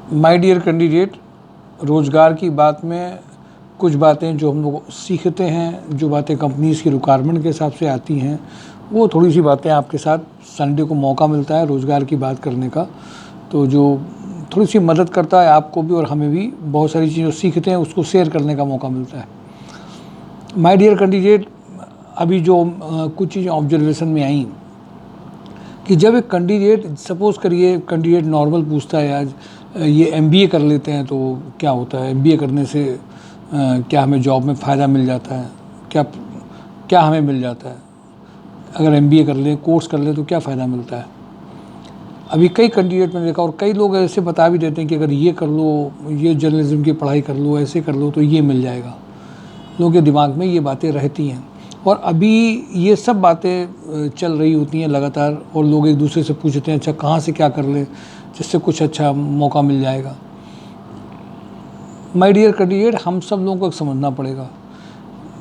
My dear candidate, रोज़गार की बात में कुछ बातें जो हम लोग सीखते हैं, जो बातें कंपनीज़ की रिक्वायरमेंट के हिसाब से आती हैं, वो थोड़ी सी बातें आपके साथ संडे को मौका मिलता है रोज़गार की बात करने का, तो जो थोड़ी सी मदद करता है आपको भी और हमें भी। बहुत सारी चीज़ें सीखते हैं उसको शेयर करने का मौका मिलता है। माय डियर कैंडिडेट, अभी जो कुछ चीज़ें ऑब्जर्वेशन में आई कि जब एक कैंडिडेट, सपोज़ करिए कैंडिडेट नॉर्मल पूछता है आज ये एमबीए कर लेते हैं तो क्या होता है, एमबीए करने से क्या हमें जॉब में फ़ायदा मिल जाता है, क्या क्या हमें मिल जाता है, अगर एमबीए कर लें, कोर्स कर लें तो क्या फ़ायदा मिलता है। अभी कई कैंडिडेट मैंने देखा और कई लोग ऐसे बता भी देते हैं कि अगर ये कर लो, ये जर्नलिज्म की पढ़ाई कर लो, ऐसे कर लो तो ये मिल जाएगा। लोगों के दिमाग में ये बातें रहती हैं और अभी ये सब बातें चल रही होती हैं लगातार, और लोग एक दूसरे से पूछते हैं अच्छा कहाँ से क्या कर लें जिससे कुछ अच्छा मौका मिल जाएगा। माय डियर कैंडिडेट, हम सब लोगों को समझना पड़ेगा,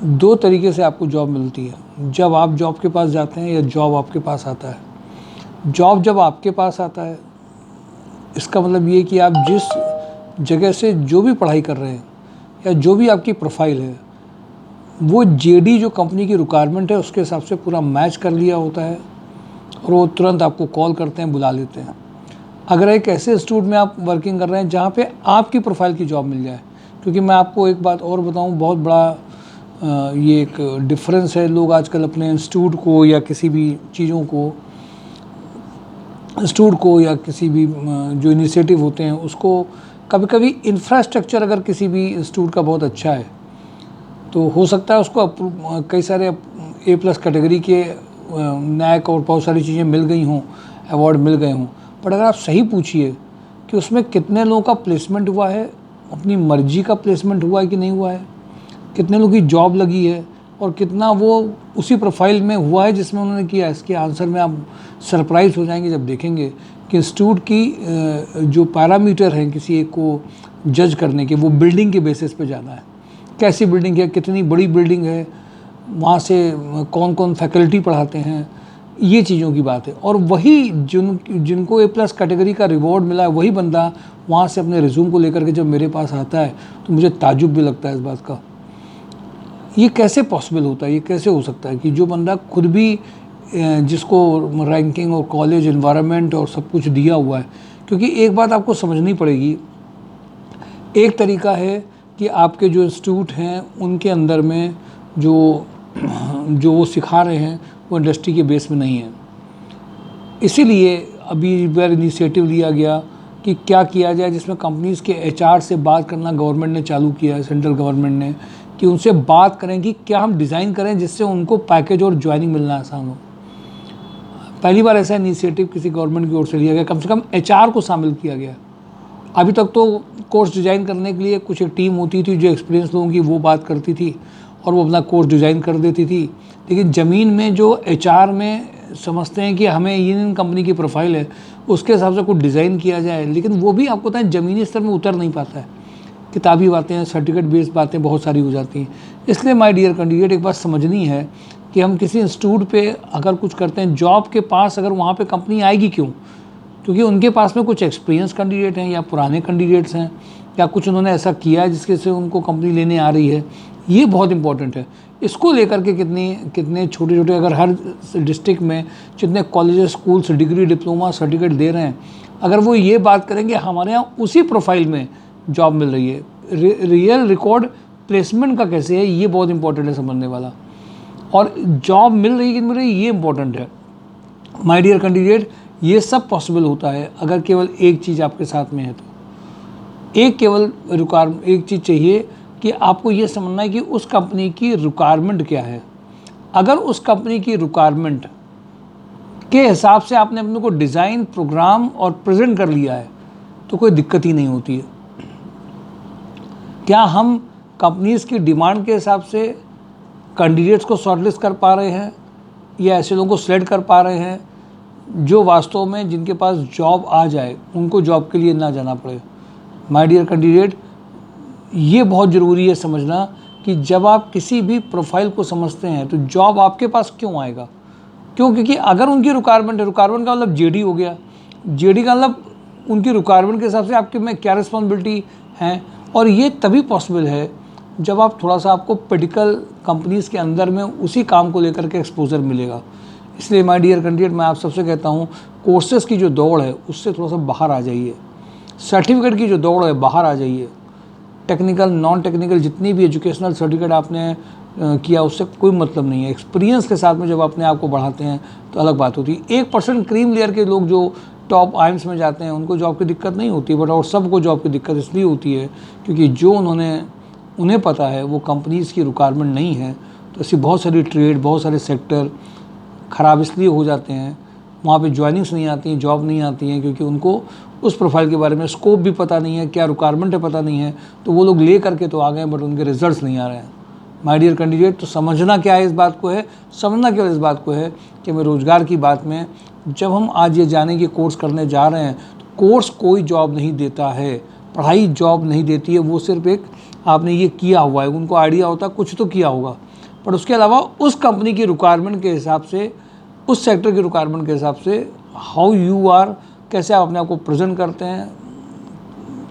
दो तरीके से आपको जॉब मिलती है। जब आप जॉब के पास जाते हैं या जॉब आपके पास आता है। जॉब जब आपके पास आता है इसका मतलब ये कि आप जिस जगह से जो भी पढ़ाई कर रहे हैं या जो भी आपकी प्रोफाइल है वो जेडी जो कंपनी की रिक्वायरमेंट है उसके हिसाब से पूरा मैच कर लिया होता है और वो तुरंत आपको कॉल करते हैं, बुला लेते हैं। अगर एक ऐसे इंस्टीट्यूट में आप वर्किंग कर रहे हैं जहाँ पे आपकी प्रोफाइल की जॉब मिल जाए, क्योंकि मैं आपको एक बात और बताऊँ, बहुत बड़ा ये एक डिफरेंस है। लोग आजकल अपने इंस्टीट्यूट को या किसी भी चीज़ों को, इंस्टीट्यूट को या किसी भी जो इनिशिएटिव होते हैं उसको, कभी कभी इंफ्रास्ट्रक्चर अगर किसी भी इंस्टीट्यूट का बहुत अच्छा है तो हो सकता है उसको कई सारे A+ कैटेगरी के नैक और बहुत सारी चीज़ें मिल गई हों, अवार्ड मिल गए हों। बट अगर आप सही पूछिए कि उसमें कितने लोगों का प्लेसमेंट हुआ है, अपनी मर्जी का प्लेसमेंट हुआ है कि नहीं हुआ है, कितने लोगों की जॉब लगी है और कितना वो उसी प्रोफाइल में हुआ है जिसमें उन्होंने किया, इसके आंसर में आप सरप्राइज हो जाएंगे जब देखेंगे कि इंस्टीट्यूट की जो पैरामीटर हैं किसी एक को जज करने के, वो बिल्डिंग के बेसिस पे जाना है। कैसी बिल्डिंग है, कितनी बड़ी बिल्डिंग है, वहाँ से कौन कौन फैकल्टी पढ़ाते हैं, ये चीज़ों की बात है। और वही जिनको A+ कैटेगरी का रिवॉर्ड मिला है वही बंदा वहाँ से अपने रिज्यूम को लेकर के जब मेरे पास आता है तो मुझे ताज्जुब भी लगता है इस बात का, ये कैसे पॉसिबल होता है, ये कैसे हो सकता है कि जो बंदा खुद भी जिसको रैंकिंग और कॉलेज एनवायरनमेंट और सब कुछ दिया हुआ है। क्योंकि एक बात आपको समझनी पड़ेगी, एक तरीका है कि आपके जो इंस्टीट्यूट हैं उनके अंदर में जो वो सिखा रहे हैं वो इंडस्ट्री के बेस में नहीं है। इसीलिए अभी बार इनिशिएटिव लिया गया कि क्या किया जाए जिसमें कंपनीज़ के HR से बात करना गवर्नमेंट ने चालू किया है, सेंट्रल गवर्नमेंट ने, कि उनसे बात करें कि क्या हम डिज़ाइन करें जिससे उनको पैकेज और ज्वाइनिंग मिलना आसान हो। पहली बार ऐसा इनिशिएटिव किसी गवर्नमेंट की ओर से लिया गया, कम से कम HR को शामिल किया गया। अभी तक तो कोर्स डिज़ाइन करने के लिए कुछ एक टीम होती थी जो एक्सपीरियंस लोगों की वो बात करती थी और वो अपना कोर्स डिज़ाइन कर देती थी, लेकिन ज़मीन में जो HR में समझते हैं कि हमें इन कंपनी की प्रोफाइल है उसके हिसाब से कुछ डिज़ाइन किया जाए, लेकिन वो भी आपको पता है ज़मीनी स्तर में उतर नहीं पाता है। किताबी बातें, सर्टिफिकेट बेस्ड बातें बहुत सारी हो जाती हैं। इसलिए माय डियर कैंडिडेट, एक बात समझनी है कि हम किसी इंस्टीट्यूट पे अगर कुछ करते हैं, जॉब के पास अगर वहाँ पे कंपनी आएगी क्यों? क्योंकि उनके पास में कुछ एक्सपीरियंस कैंडिडेट हैं या पुराने कैंडिडेट्स हैं या कुछ उन्होंने ऐसा किया है जिसके से उनको कंपनी लेने आ रही है। ये बहुत इंपॉर्टेंट है। इसको लेकर के कितने छोटे छोटे, अगर हर डिस्ट्रिक्ट में जितने colleges, schools degree, diploma, certificate दे रहे हैं, अगर वो ये बात करेंगे हमारे यहाँ उसी प्रोफाइल में जॉब मिल रही है, रियल रिकॉर्ड प्लेसमेंट का कैसे है, ये बहुत इंपॉर्टेंट है समझने वाला। और जॉब मिल रही है कि नहीं मिल रही है, ये इंपॉर्टेंट है। माय डियर कैंडिडेट, ये सब पॉसिबल होता है अगर केवल एक चीज़ आपके साथ में है तो। एक चीज़ चाहिए कि आपको ये समझना है कि उस कंपनी की रिक्वायरमेंट क्या है। अगर उस कंपनी की रिक्वायरमेंट के हिसाब से आपने अपने को डिज़ाइन, प्रोग्राम और प्रेजेंट कर लिया है तो कोई दिक्कत ही नहीं होती है। क्या हम कंपनीज़ की डिमांड के हिसाब से कैंडिडेट्स को शॉर्टलिस्ट कर पा रहे हैं या ऐसे लोगों को सिलेक्ट कर पा रहे हैं जो वास्तव में जिनके पास जॉब आ जाए, उनको जॉब के लिए ना जाना पड़े? माय डियर कैंडिडेट, ये बहुत ज़रूरी है समझना कि जब आप किसी भी प्रोफाइल को समझते हैं तो जॉब आपके पास क्यों आएगा, क्यों? क्योंकि अगर उनकी रिक्वायरमेंट है, रिक्वायरमेंट का मतलब जेडी हो गया, जेडी का मतलब उनकी रिक्वायरमेंट के हिसाब से आपके में क्या रिस्पॉन्सिबिलिटी है। और ये तभी पॉसिबल है जब आप थोड़ा सा आपको पोलिटिकल कंपनीज़ के अंदर में उसी काम को लेकर के एक्सपोजर मिलेगा। इसलिए माय डियर कैंडिडेट, मैं आप सबसे कहता हूँ कोर्सेज़ की जो दौड़ है उससे थोड़ा सा बाहर आ जाइए, सर्टिफिकेट की जो दौड़ है बाहर आ जाइए। टेक्निकल नॉन टेक्निकल जितनी भी एजुकेशनल सर्टिफिकेट आपने किया उससे कोई मतलब नहीं है। एक्सपीरियंस के साथ में जब अपने आप को बढ़ाते हैं तो अलग बात होती है। 1% क्रीम लेयर के लोग जो टॉप आइम्स में जाते हैं उनको जॉब की दिक्कत नहीं होती, बट और सबको जॉब की दिक्कत इसलिए होती है क्योंकि जो उन्हें पता है वो कंपनीज़ की रिक्वायरमेंट नहीं है। तो ऐसी बहुत सारी ट्रेड, बहुत सारे सेक्टर ख़राब इसलिए हो जाते हैं, वहाँ पे ज्वाइनिंग्स नहीं आती हैं, जॉब नहीं आती हैं, क्योंकि उनको उस प्रोफाइल के बारे में स्कोप भी पता नहीं है, क्या रिक्वायरमेंट है पता नहीं है। तो वो लोग ले करके तो आ गए बट उनके रिजल्ट्स नहीं आ रहे हैं। माय डियर कैंडिडेट, तो समझना क्या है इस बात को है, समझना केवल इस बात को है कि मैं रोज़गार की बात में जब हम आज ये जाने की कोर्स करने जा रहे हैं तो कोर्स कोई जॉब नहीं देता है, पढ़ाई जॉब नहीं देती है। वो सिर्फ एक आपने ये किया हुआ है, उनको आइडिया होता है कुछ तो किया होगा, पर उसके अलावा उस कंपनी की रिक्वायरमेंट के हिसाब से, उस सेक्टर की रिक्वायरमेंट के हिसाब से हाउ यू आर, कैसे आप अपने आप को प्रेजेंट करते हैं,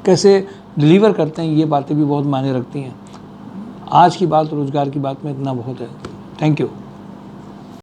कैसे डिलीवर करते हैं, ये बातें भी बहुत मायने रखती हैं। आज की बात, रोज़गार की बात में इतना बहुत है। Thank you.